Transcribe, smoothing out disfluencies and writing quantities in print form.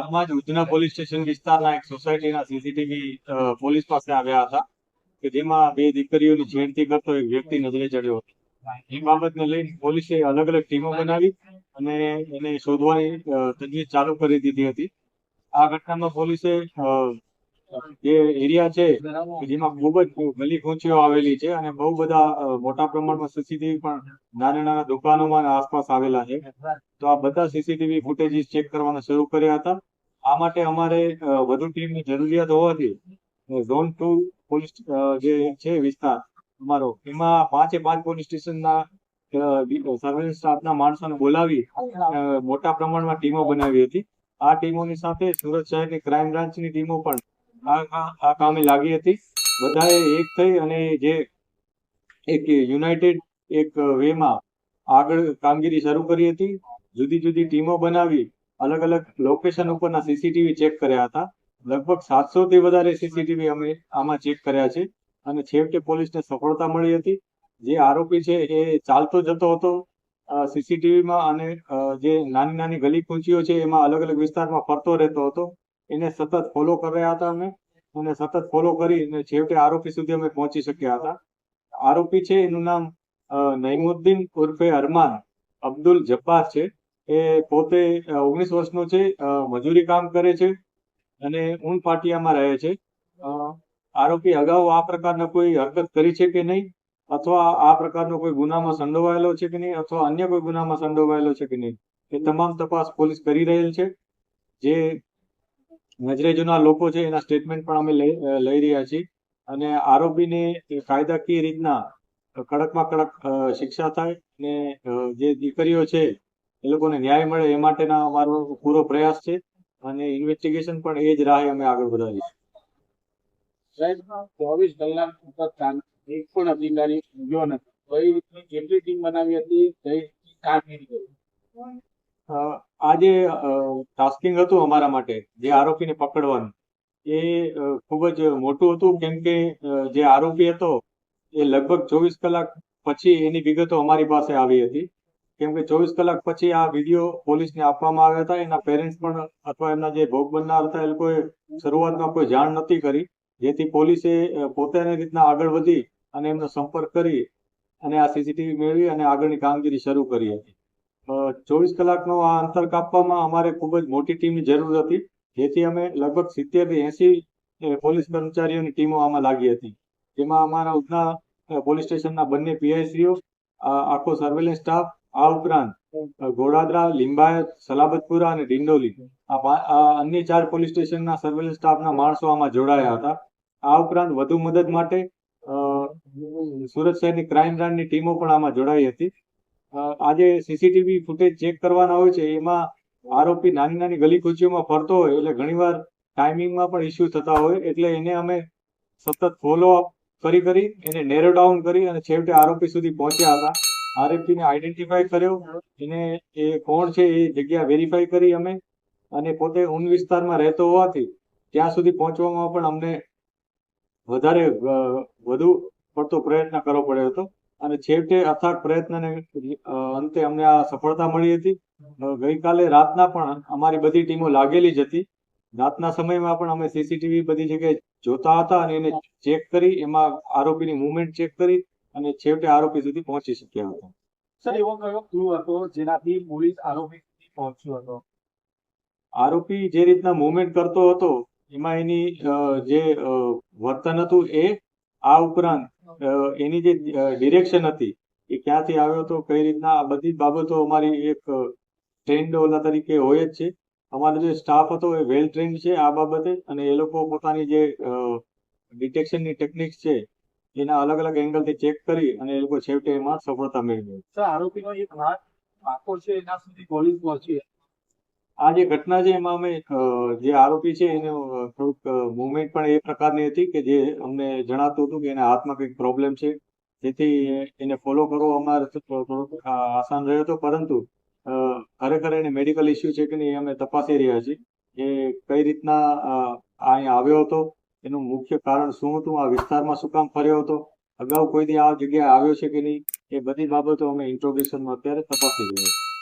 હાલમાં જ Udhna police station વિસ્તારના એક સોસાયટીના સીસીટીવી પોલીસ પાસે આવ્યા હતા કે જેમાં બે દીકરીઓની છેડતી કરતો એક વ્યક્તિ નજરે ચડ્યો હતો. એ બાબતને લઈને પોલીસે અલગ અલગ ટીમો બનાવી અને એને શોધવાની તજવીજ ચાલુ કરી દીધી હતી. આ ઘટનામાં પોલીસે જે એરિયા છે કે જેમાં ખૂબ જ ગલી કૂંચીઓ આવેલી છે અને બહુ બધા મોટા પ્રમાણમાં સીસીટીવી પણ નાના નાના દુકાનોમાં અને આસપાસ આવેલા છે. તો આ બધા સીસીટીવી ફૂટેજીસ ચેક કરવાના શરૂ કર્યા હતા. આ માટે અમારે વધુ ટીમની જરૂરિયાત હોવાથી ઝોન 2 પોલીસ જે છે વિસ્તાર અમારો, એમાં 5 પોલીસ સ્ટેશનના સર્વેલન્સ સ્ટાફના માણસોને બોલાવી મોટા પ્રમાણમાં ટીમો બનાવી હતી. આ ટીમોની સાથે સુરત શહેરની ક્રાઇમ બ્રાન્ચની ટીમો પણ આ કામે લાગી હતી. બધાએ એક થઈ અને જે એક યુનાઇટેડ એક વેમાં આગળ કામગીરી શરૂ કરી હતી. જુદી જુદી ટીમો બનાવી અલગ અલગ લોકેશન ઉપરના સીસીટીવી ચેક કર્યા હતા. લગભગ 700 થી વધારે સીસીટીવી અમે આમાં ચેક કર્યા છે અને છેવટે પોલીસને સફળતા મળી હતી. જે આરોપી છે એ ચાલતો જતો હતો સીસીટીવીમાં અને જે નાની નાની ગલી કૂંચીઓ છે એમાં અલગ અલગ વિસ્તારમાં ફરતો રહેતો હતો. એને સતત ફોલો કર્યા હતા અમે અને સતત ફોલો કરી અને છેવટે આરોપી સુધી અમે પહોંચી શક્યા હતા. આરોપી છે એનું નામ નઈમુદ્દીન ઉર્ફે અરમાન અબ્દુલ જબ્બાર છે. એ પોતે 19 વર્ષનો છે, મજૂરી કામ કરે છે અને ઊન પાટિયામાં રહે છે. આરોપી અગાઉ આ પ્રકારના કોઈ હરકત કરી છે કે નહીં, અથવા આ પ્રકારનો કોઈ ગુનામાં સંડોવાયેલો છે કે નહીં, અથવા અન્ય કોઈ ગુનામાં સંડોવાયેલો છે કે નહીં, એ તમામ તપાસ પોલીસ કરી રહેલ છે. જે નજરે જોનાર લોકો છે એના સ્ટેટમેન્ટ પણ અમે લઈ રહ્યા છીએ અને આરોપીને કાયદાકીય રીતના કડકમાં કડક શિક્ષા થાય ને જે દીકરીઓ છે એ લોકોને ન્યાય મળે એ માટેના અમારો પૂરો પ્રયાસ છે અને ઇન્વેસ્ટિગેશન પણ એ જ રાહે અમે આગળ વધારીશું. સાહેબ, 24 કલાક ઉપર એક પણ અધિકારી ઉગ્યો નથી. કઈ રીતની કેટલી ટીમ બનાવી હતી, કઈ કામગીરી કરી? આ જે ટાસ્કિંગ હતું અમારા માટે જે આરોપીને પકડવાનું, એ ખૂબ જ મોટું હતું. કેમ કે જે આરોપી હતો એ લગભગ 24 કલાક પછી એની વિગતો અમારી પાસે આવી હતી. કેમ કે 24 કલાક પછી આ વિડીયો પોલીસને આપવામાં આવ્યા હતા. એના પેરેન્ટ્સ પણ અથવા એમના જે ભોગ બનનાર હતા એ લોકોએ શરૂઆતમાં કોઈ જાણ નથી કરી, જેથી પોલીસે પોતાની રીતના આગળ વધી અને એમનો સંપર્ક કરી અને આ સીસીટીવી મેળવી અને આગળની કામગીરી શરૂ કરી હતી. 24 કલાકનો આ અંતર કાપવામાં અમારે ખૂબ જ મોટી ટીમની જરૂર હતી, જેથી અમે લગભગ 70 થી 80 પોલીસ કર્મચારીઓની ટીમો આમાં લાગી હતી. જેમાં અમારા ઉધના પોલીસ સ્ટેશનના બંને પીઆઈસીઓ, આખો સર્વેલન્સ સ્ટાફ, આ ઉપરાંત ગોડાદરા, લિંબાયત, સલાબતપુરા અને ડિંડોલી આ અન્ય 4 પોલીસ સ્ટેશનના સર્વેલન્સ સ્ટાફના માણસો આમાં જોડાયા હતા. આ ઉપરાંત વધુ મદદ માટે સુરત શહેરની ક્રાઇમ બ્રાન્ચની ટીમો પણ આમાં જોડાઈ હતી. આજે સીસીટીવી ફૂટેજ ચેક કરવાના હોય છે એમાં આરોપી નાની નાની ગલી કૂચીઓમાં ફરતો હોય એટલે ઘણીવાર ટાઈમિંગમાં પણ ઇસ્યુ થતા હોય, એટલે એને અમે સતત ફોલો અપ કરી એને નેરો ડાઉન કરી અને છેવટે આરોપી સુધી પહોંચ્યા હતા. આરોપીને આઈડેન્ટિફાઈ કર્યો, એને એ કોણ છે એ જગ્યા વેરીફાઈ કરી અમે, અને પોતે ઊન વિસ્તારમાં રહેતો હોવાથી ત્યાં સુધી પહોંચવામાં પણ અમને વધુ પડતો પ્રયત્ન કરવો પડ્યો હતો અને છેવટે અથાગ પ્રયત્નને અંતે અમને આ સફળતા મળી હતી. ગઈકાલે રાતના પણ અમારી બધી ટીમો લાગેલી જ હતી. રાતના સમયમાં પણ અમે સીસીટીવી બધી જગ્યાએ જોતા હતા અને એને ચેક કરી, એમાં આરોપીની મુવમેન્ટ ચેક કરી અને છેવટે આરોપી સુધી પહોંચી શક્યા હતા. સર, એવો કયો ક્લુ હતો જેનાથી પોલીસ આરોપી સુધી પહોંચ્યો હતો? આરોપી જે રીતના મુવમેન્ટ કરતો હતો એમાં એની જે વર્તન હતું એ, આ ઉપરાંત એની જે ડિરેક્શન હતી એ ક્યાંથી આવ્યો હતો, કઈ રીતના, આ બધી બાબતો અમારી એક ટ્રેન્ડ ઓલા તરીકે હોય જ છે. અમારો જે સ્ટાફ હતો એ વેલ ટ્રેન્ડ છે આ બાબતે, અને એ લોકો પોતાની જે ડિટેક્શનની ટેકનિક્સ છે એના અલગ અલગ એંગલથી ચેક કરી અને એ લોકો છેવટે એમાં સફળતા મેળવી. સર, આરોપીનો એક હાથ પાકો છે, એના સુધી પોલીસ પહોંચી? આ જે ઘટના છે એમાં અમે જે આરોપી છે એને થોડુંક મુવમેન્ટ પણ એ પ્રકારની હતી કે જે અમને જણાતું હતું કે એના હાથમાં કંઈક પ્રોબ્લેમ છે, જેથી એને ફોલો કરવો અમારે થોડુંક આસાન રહ્યો હતો. પરંતુ ખરેખર એને મેડિકલ ઇસ્યુ છે કે નહીં એ અમે તપાસી રહ્યા છીએ. એ કઈ રીતના અહીંયા આવ્યો હતો, એનું મુખ્ય કારણ શું હતું, આ વિસ્તારમાં શું કામ ફર્યો હતો, અગાઉ કોઈ દી આ જગ્યાએ આવ્યો છે કે નહીં, એ બધી બાબતો અમે ઇન્ટ્રોગેશનમાં અત્યારે તપાસી રહ્યા છીએ.